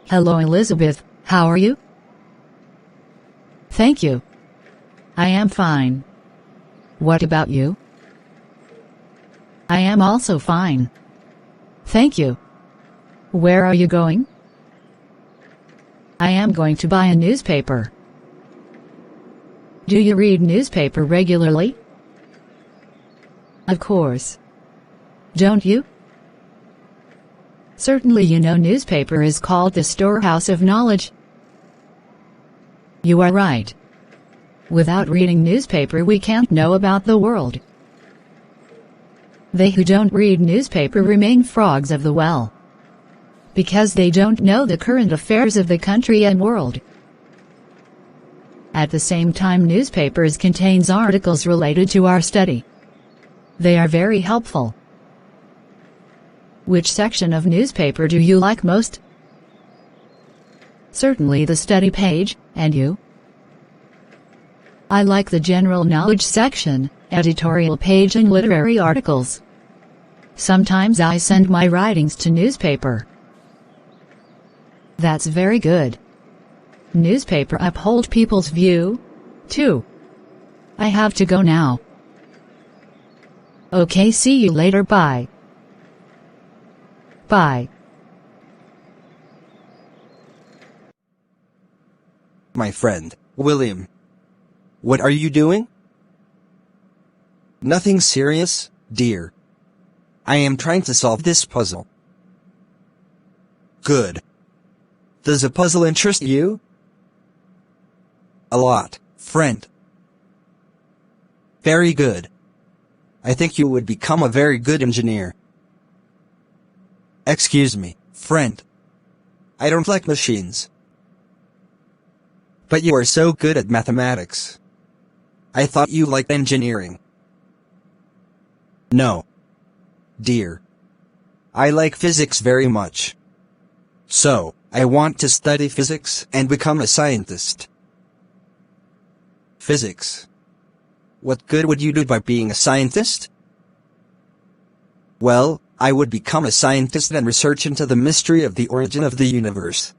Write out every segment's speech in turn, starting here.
Hello Elizabeth, how are you? Thank you. I am fine. What about you? I am also fine. Thank you. Where are you going? I am going to buy a newspaper. Do you read newspaper regularly? Of course. Don't you? Certainly you know newspaper is called the storehouse of knowledge. You are right. Without reading newspaper we can't know about the world. They who don't read newspaper remain frogs of the well. Because they don't know the current affairs of the country and world. At the same time newspapers contains articles related to our study. They are very helpful. Which section of newspaper do you like most? Certainly the study page, and you? I like the general knowledge section, editorial page and literary articles. Sometimes I send my writings to newspaper. That's very good. Newspaper uphold people's view, too. I have to go now. Okay, see you later, bye. Bye. My friend, William. What are you doing? Nothing serious, dear. I am trying to solve this puzzle. Good. Does a puzzle interest you? A lot, friend. Very good. I think you would become a very good engineer. Excuse me, friend. I don't like machines. But you are so good at mathematics. I thought you liked engineering. No. Dear. I like physics very much. So, I want to study physics and become a scientist. Physics. What good would you do by being a scientist? Well, I would become a scientist and research into the mystery of the origin of the universe.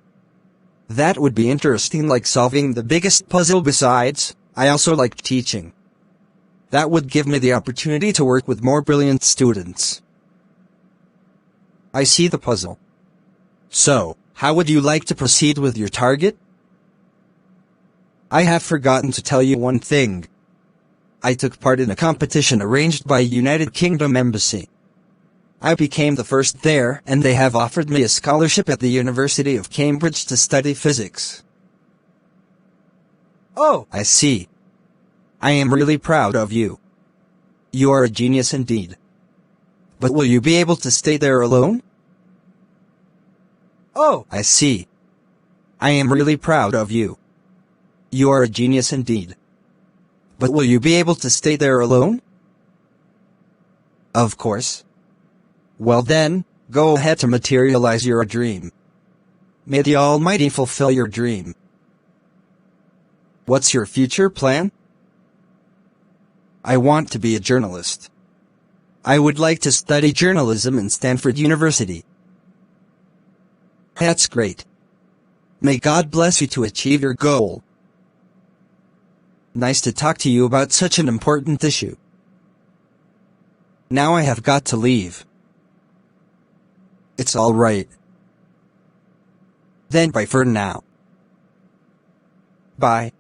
That would be interesting, like solving the biggest puzzle. Besides, I also like teaching. That would give me the opportunity to work with more brilliant students. I see the puzzle. So, how would you like to proceed with your target? I have forgotten to tell you one thing. I took part in a competition arranged by United Kingdom Embassy. I became the first there, and they have offered me a scholarship at the University of Cambridge to study physics. Oh, I see. I am really proud of you. You are a genius indeed. But will you be able to stay there alone? Oh, I see. I am really proud of you. You are a genius indeed. But will you be able to stay there alone? Of course. Well then, go ahead to materialize your dream. May the Almighty fulfill your dream. What's your future plan? I want to be a journalist. I would like to study journalism in Stanford University. That's great. May God bless you to achieve your goal. Nice to talk to you about such an important issue. Now I have got to leave. It's all right. Then bye for now. Bye.